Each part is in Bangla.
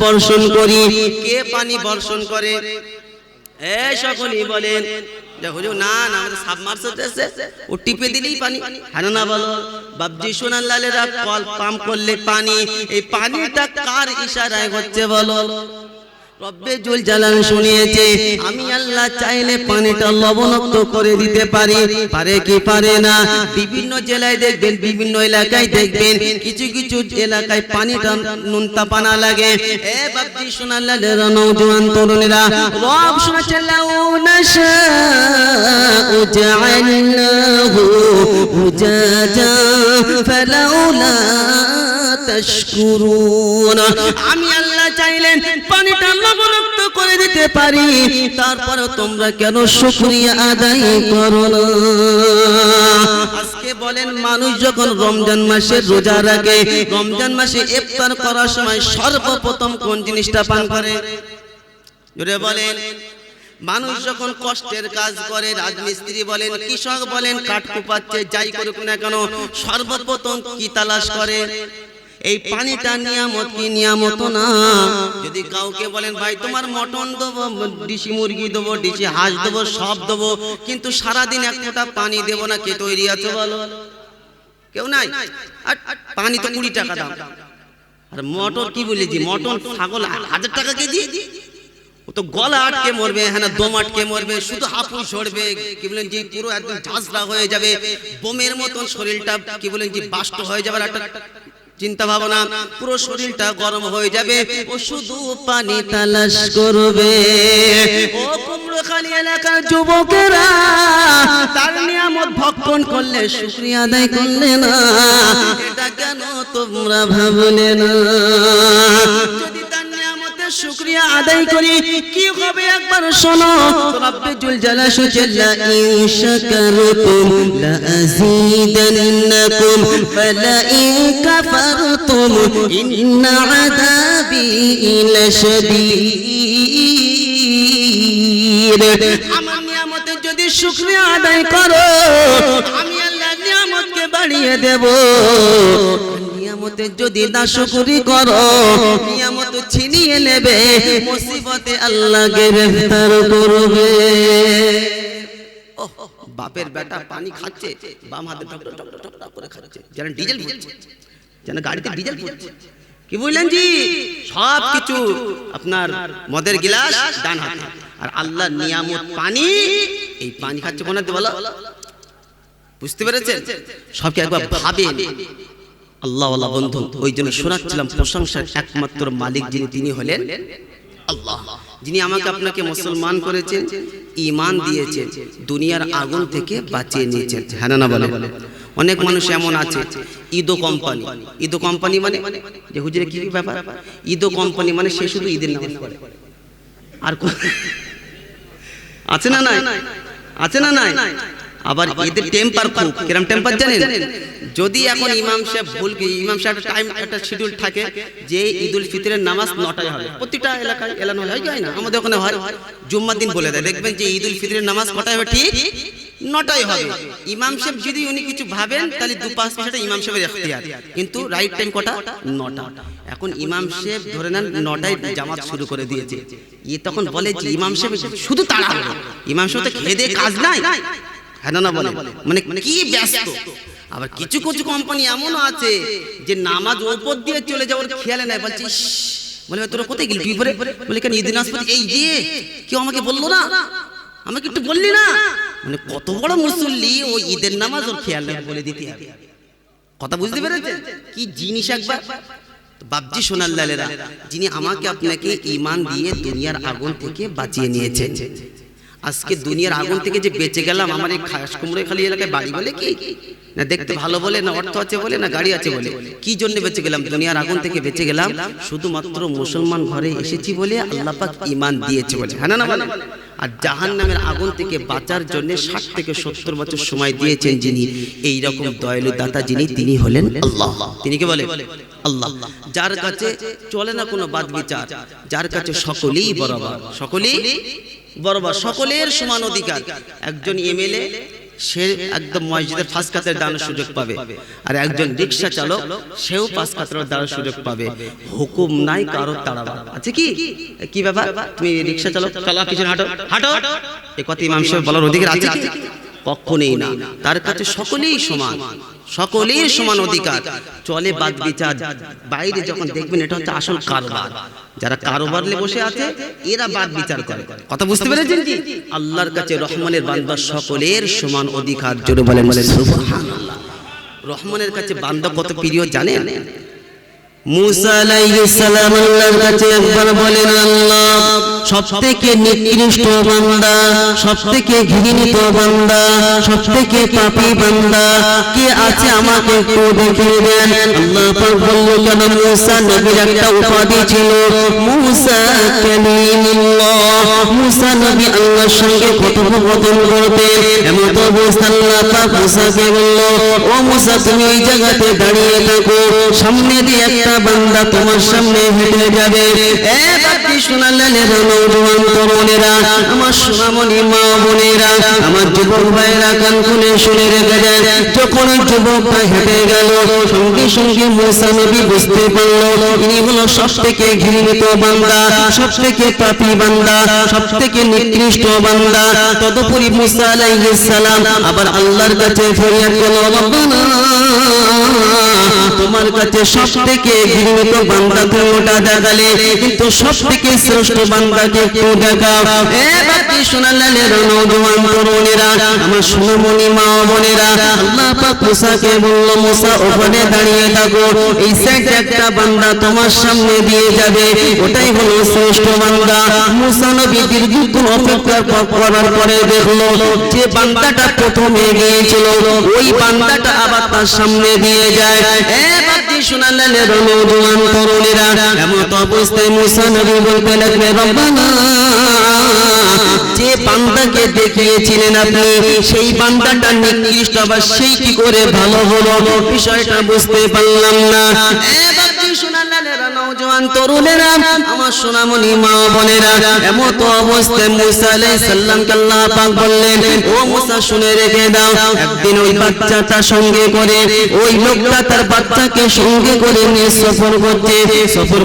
বর্ষণ করি। কে পানি বর্ষণ করে? এই সকলেই বলেন যে হুজুর না না, আমাদের সাবমার্সিবল আছে, ও টিপে দিলেই পানি। হ্যাঁ না বলো বাবজি সোনার লালেরা, কল পাম্প করলে পানি, এই পানিটা কার ইশারায় হচ্ছে বলো? রব্বে জুল জালাল শুনিয়েছে, আমি আল্লাহ চাইলে পানিটা লবণাক্ত করে দিতে পারি, পারে কি পারে না? বিভিন্ন জেলায় দেখবেন, বিভিন্ন এলাকায় দেখবেন, কিছু কিছু এলাকায় পানিটা নুনতা পানা লাগে। এ বাপজি শোনালেরা, নওজোয়ান তরুণেরা, রব শোনাচ্ছে লাউনাশা উজআলনাহু উজাজা ফালাউলা তাশকুরুন। আমি আল্লাহ চাইলেন পানিটা লবণাক্ত করে দিতে পারি, তারপরে তোমরা কেন শুকরিয়া আদায় করো না? আজকে বলেন, মানুষ যখন রমজান মাসে রোজা রাখে, রমজান মাসে ইফতার করার সময় সর্বপ্রথম কোন জিনিসটা পান করে? জোরে বলেন। মানুষ যখন কষ্টের কাজ করে, রাজমিস্ত্রি বলেন, কৃষক বলেন, কাঠ কুপাচ্ছে, যাই করুক না কেন, সর্বপ্রথম কি তালাশ করে? এই পানিটা নিয়ামত কি নিয়ামত না? যদি কাউকে বলেন ভাই তোমার মটন দেবো, ডিশি মুরগি দেবো, ডিশি হাঁস দেবো, সব দেবো, কিন্তু সারাদিন এক ফোঁটা পানি দেবো না, কে তৈরি আছে বলো? কেউ নাই। আর পানি তো 20 টাকা দাম। আর মটর কি বলেছি, মটন ছাগল 1000 টাকা কেজি, ও তো গলা আটকে মরবে, হ্যাঁ দম আটকে মরবে, শুধু হাঁপুই ঝরবে, কি বলেন যে পুরো একদম ঝাঁঝরা হয়ে যাবে, বোমের মতন শরীরটা কি বলেন যে বাষ্ট হয়ে যাবে, একটা চিন্তা ভাবনা, পুরো শরীরটা গরম হয়ে যাবে, ও শুধু পানি তালাশ করবে। ও কুমড়োখালী এলাকার যুবকেরা, তার নিয়ামত ভক্ষণ করলে শুকরিয়া আদায় করলে না, এটা কেন তোমরা ভাবলে না? যদি তার নিয়ামতের শুকরিয়া আদায় করি কি হবে একবার শোনো। রব্বে জুল জালাশু জাল্লা ইন শাকারতুম লা আযীদান্নাকুম ফালা ইন কাফারতুম ইন্না আযাবি লাশাদীদ। আমার নিয়ামতের যদি শুকরিয়া আদায় করো, আমি আল্লাহর নিয়ামতকে বাড়িয়ে দেব। নিয়ামতের যদি নাশকরি করো, নিয়ামত ছিনিয়ে নেবে, মুসিবতে আল্লাহকে গ্রেফতার করবে। বাপের বেটা পানি খাচ্ছে, বাম হাতে টক টক টক টক করে খাচ্ছে, যেন ডিজেল ফুটছে, যেন গাড়িতে ডিজেল ফুটছে। কি বললেন জি? সব কিছু আপনার মদের গিলাস ডান হাতে, আর আল্লাহর নিয়ামত পানি, এই পানি খাচ্ছে কোন হাতে বলো? বুঝতে পেরেছেন? সবকে একবার ভাবেন। আল্লাহ ওয়ালা বন্ধু, ওই জন্য শোনাচ্ছিলাম, প্রশংসার একমাত্র মালিক যিনি, তিনি হলেন আল্লাহ, যিনি আমাকে আপনাকে মুসলমান করেছেন, ঈমান দিয়েছেন, দুনিয়ার আগুন থেকে বাঁচিয়ে নিয়েছেন। হ্যাঁ না বলে? অনেক মানুষ এমন আছে, ঈদো কোম্পানি, ঈদো কোম্পানি মানে যে হুজুরে কি ব্যাপার? ঈদো কোম্পানি মানে সে শুধু ঈদের নামাজ পড়ে, আর আছে না নাই? আছে না নাই? আবার এদের টেম্পার খুব, কিরম টেম্পার জানেন? যদি এখন ইমাম সাহেব ভুল, ইমাম সাহেব টাইম একটা শিডিউল থাকে যে ঈদুল ফিতরের নামাজ 9টায় হবে, প্রতিটা এলাকায় এলান হয়, যায় না? আমাদের ওখানে হয়, জুম্মার দিন বলে দেয়, দেখবেন যে ঈদুল ফিতরের নামাজ কটায় হবে? ঠিক 9টায় হবে। ইমাম সাহেব যদি উনি কিছু ভাবেন, তাহলে 2-5 মিনিট ইমাম সাহেবের ইখতিয়ার, কিন্তু রাইট টাইম কটা? 9টা। এখন ইমাম সাহেব ধরে নেন 9টায় জামাত শুরু করে দিয়েছে, তখন বলে যে ইমাম সাহেব শুধু তাড়াহুড়ো, ইমাম সাহেব তো খেয়ে দিয়ে কাজ নাই। হ্যাঁ না বলে? মানে কি ব্যস্ত। আবার কিছু কিছু কোম্পানি এমনও আছে যে নামাজ উপর দিয়ে চলে যাওয়ার খেয়ালে নাই, বলছিস বলে তোরা কোথায় গেলি তুই? বলে কেন ঈদ নামাজ পড়তে? এই যে কেউ আমাকে বললো না, আমাকে একটু বললি না? মানে কত বড় মুসল্লি, ও ঈদের নামাজ ওর খেয়াল নেই, বলে দিতে হবে। কথা বুঝতে পেরেছেন কি জিনিস? একবার বাবজি সোনার লালেরা, যিনি আমাকে আপনাকে ঈমান দিয়ে দুনিয়ার আগুন থেকে বাঁচিয়ে নিয়েছেন। আজকে দুনিয়ার আগুন থেকে যে বেঁচে গেলাম, আমার এই কুমড়োখালী এলাকায় বাড়ি বলে কি না, দেখতে ভালো বলে না, অর্থ আছে বলে না, গাড়ি আছে বলে, কি জন্য বেঁচে গেলাম? দুনিয়ার আগুন থেকে বেঁচে গেলাম শুধুমাত্র মুসলমান ঘরে এসেছি বলে, আল্লাহ পাক ঈমান দিয়েছে বলে। হ্যাঁ না বলে? আর জাহান্নামের আগুন থেকে বাঁচার জন্য 60 থেকে 70 বছর সময় দিয়েছেন যিনি, এই রকম দয়ালু দাতা যিনি, তিনি হলেন আল্লাহ। তিনি কি বলে? আল্লাহ, যার কাছে চলে না কোনো বাদ বিচার, যার কাছে সকলেই বরাবর, সকলেই বরাবর, সকলের সমান অধিকার। একজন এমএলএ সে একদম মসজিদের ফাঁস কাতের দাঁড়ানোর সুযোগ পাবে, আর একজন রিক্সা চালক সেও ফাঁস কাতের দাঁড়ানোর সুযোগ পাবে। হুকুম নাই কারো তাড়াবা আছে কি? কি ব্যাপার, তুমি রিক্সা চালক, চলো পিছনে হাঁটো হাঁটো, এই কথা ইমাম সাহেব বলার অধিকার আছে কি? কখনোই না। তার কাছে সকলেই সমান, সকলের সমান অধিকার। চলে বাদ বিচার, বাইরে যখন দেখবেন এটা হচ্ছে আসল কারবার। যারা কারবার নিয়ে বসে আছে এরা বাদ বিচার করে। কথা বুঝতে পেরেছেন কি? আল্লাহর কাছে রহমানের বান্দা সকলের সমান অধিকার। জোরে বলেন সুবহানাল্লাহ। রহমানের কাছে বান্দা কত প্রিয় জানেন? মুসা আলাইহিস সালাম আল্লাহর কাছে একবার বলেন, আল্লাহ সবথেকে নিকৃষ্ট বান্দা, সবথেকে ঘৃণিত বান্দা, সবথেকে পাপী বান্দা কে আছে আমাকে একটু দেখিয়ে দেন। আল্লাহ পাক বললেন, কেন? মুসা নবীর একটা উপাধি ছিল মুসা কালিমুল্লাহ। মুসা নবী আল্লাহর সঙ্গে কথোপকথন করতেন। এমন তো অবস্থা আল্লাহ পাক মুসাকে বলল, ও মুসা তুমি এই জায়গাতে দাঁড়িয়ে থাকো, সামনে দিয়ে একটা বান্দা তোমার সামনে হেঁটে যাবে। বাকি শোনালেন নওজোয়ান তরুণেরা, আমার সোনামণি মা বোনেরা, আমার যুবক ভাইরা কান খুলে শুনে রেখে যান। যখন যুবকটা হেঁটে গেল, সঙ্গে সঙ্গে মুসা নবী বুঝতে পারল ইনি হলো সবথেকে ঘৃণিত বান্দা, সবথেকে পাপী বান্দা, সবথেকে নিকৃষ্ট বান্দা। তদুপরি মুসা আলাইহিস সালাম আবার আল্লাহর কাছে ফরিয়াদ করল, রব্বানা তোমার কাছে সবথেকে ঘৃণিত বান্দা কোনটা দেখালে, কিন্তু সবথেকে শ্রেষ্ঠ বান্দাকে একটু দেখাও। বাকি শোনালেন নওজোয়ান তরুণেরা, আমার সোনামণি মা বোনেরা, আল্লাহ পাক মুসাকে বলল, মুসা ওখানে দাঁড়িয়ে থাকো, এই সাইডে একটা বান্দা তোমার সামনে দিয়ে যাবে, ওটাই হলো শ্রেষ্ঠ বান্দা। মুসা নবী দীর্ঘক্ষণ অপেক্ষা করার পরে দেখলো যে বান্দাটা প্রথমে গিয়েছিল ওই বান্দাটা আবার তার সামনে দিয়ে যায়। বাকি শোনালেন নওজোয়ান তরুণেরা, এমন অবস্থায় মুসা নবী বলতে লাগলেন, রব্বানা যে বান্দাকে দেখিয়েছিলেন আপনি সেই বান্দাটা নিকৃষ্ট, আবার সেই কি করে ভালো হলো বিষয়টা বুঝতে পারলাম না। নওজোয়ান তরুণেরা, আমার সোনামণি মা বোনেরা, এমন অবস্থায় মুসা আলাইহিস সালামকে আল্লাহ পাক বললেন, ও মুসা শুনে রেখে দাও, একদিন ওই বাচ্চাটা সঙ্গে করে ওই লোকটা তার বাচ্চাকে সঙ্গে করে নিয়ে সফর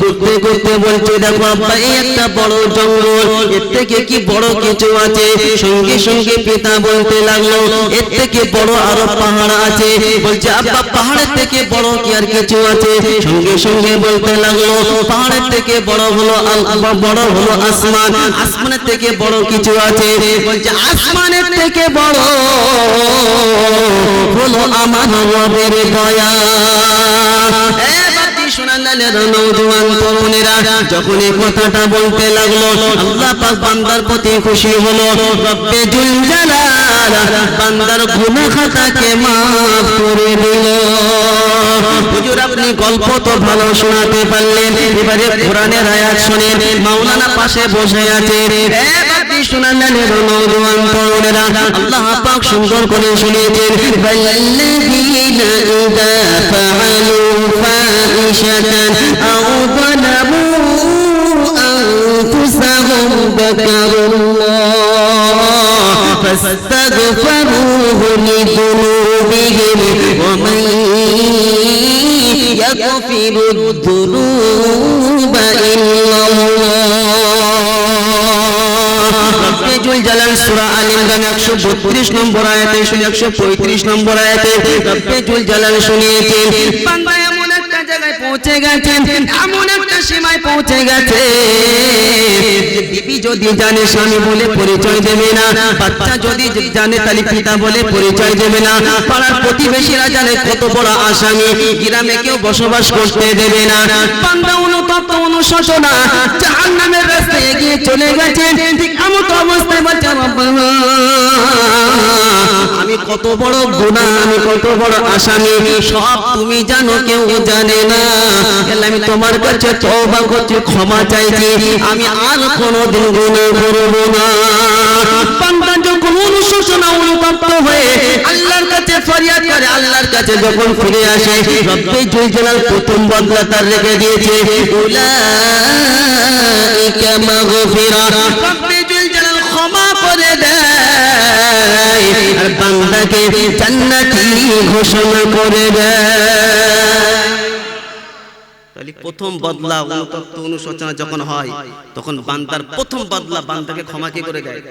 করতে করতে বলছে, দেখো আব্বা এই একটা বড় জঙ্গল, এর থেকে কি বড় কিছু আছে? সঙ্গে সঙ্গে পিতা বলতে লাগলো, এর থেকে বড় আরো পাহাড় আছে। বলছে, আব্বা পাহাড়ের থেকে বড় কি আর কিছু আছে? সঙ্গে সঙ্গে বলতে লাগলো, পাহাড়ের থেকে বড় হলো আসমান, আসমানের থেকে বড় কিছু আছে। বলছে, আসমানের থেকে বড় হলো আমার রবের দয়া। নওজোয়ান তরুণেরা যখন এই কথাটা বলতে লাগলো, আল্লাহ পাক বান্দার প্রতি খুশি হলো। রব্বে জুল জালাল বান্দার গুনাহ খাতাকে মাফ করে দিল। হুজুর আপনি গল্প তো ভালো শোনাতে পারলেন, এবারে কোরআনের আয়াত শুনেন। মাওলানা পাশে বসে আছে, বাকি শোনালেন নওজোয়ান তরুণেরা, আল্লাহ পাক সুন্দর করে শুনিয়েছেন, ওয়াল্লাযীনা ইযা ফাআলু ফাহিশাতান আও যালামু আনফুসাহুম যাকারুল্লাহ ফাস্তাগফিরুহু লিযুনুবিহিম ওয়া মান ইয়াগফিরুদ যুনুবা ইল্লাল্লাহ। রব্বুল জালাল সূরা আল ইমরান 132 নম্বর আয়াতে 135 নম্বর আয়াতে রব্বুল জালাল শুনিয়েছেন, বান্দা এমন একটা জায়গায় পৌঁছে গেছেন, এমন একটা সীমায় পৌঁছে গেছে, বিবি যদি জানে স্বামী বলে পরিচয় দেবে না, বাচ্চা যদি জানে তাহলে পিতা বলে পরিচয় দেবে না, পাড়ার প্রতিবেশীরা জানে কত বড় আসামি, গ্রামে কেউ বসবাস করতে দেবে না। বান্দা অনুতপ্ত অনুশোচনা জাহান্নামের রাস্তায় এগিয়ে চলে গেছে। ঠিক এমন অবস্থায় বলছে, আমি কত বড় গুনাহ, আমি কত বড় আসামি, সব তুমি জানো, কেউ জানে না। আমি তোমার কাছে তওবা করছি, ক্ষমা চাইছি, আমি আর কোনোদিন গুনাহ করব না। বান্দা যখন অনুশোচনা অনুতপ্ত হয়ে আল্লাহর কাছে ফরিয়াদ করে, আল্লাহর কাছে যখন ফিরে আসে, রব্বুল জালাল প্রথম বদলা তার রেখে দিয়েছে, উলাইকা মাগফিরা, রব্বুল জালাল ক্ষমা করে দেয়। আর বান্দা বান্দাকে জান্নাতি ঘোষণা করে দেয়। তাহলে প্রথম বদলা অনুতপ্ত অনুশোচনা যখন হয় তখন বান্দার প্রথম বদলা বান্দাকে ক্ষমা কি করে দেয়?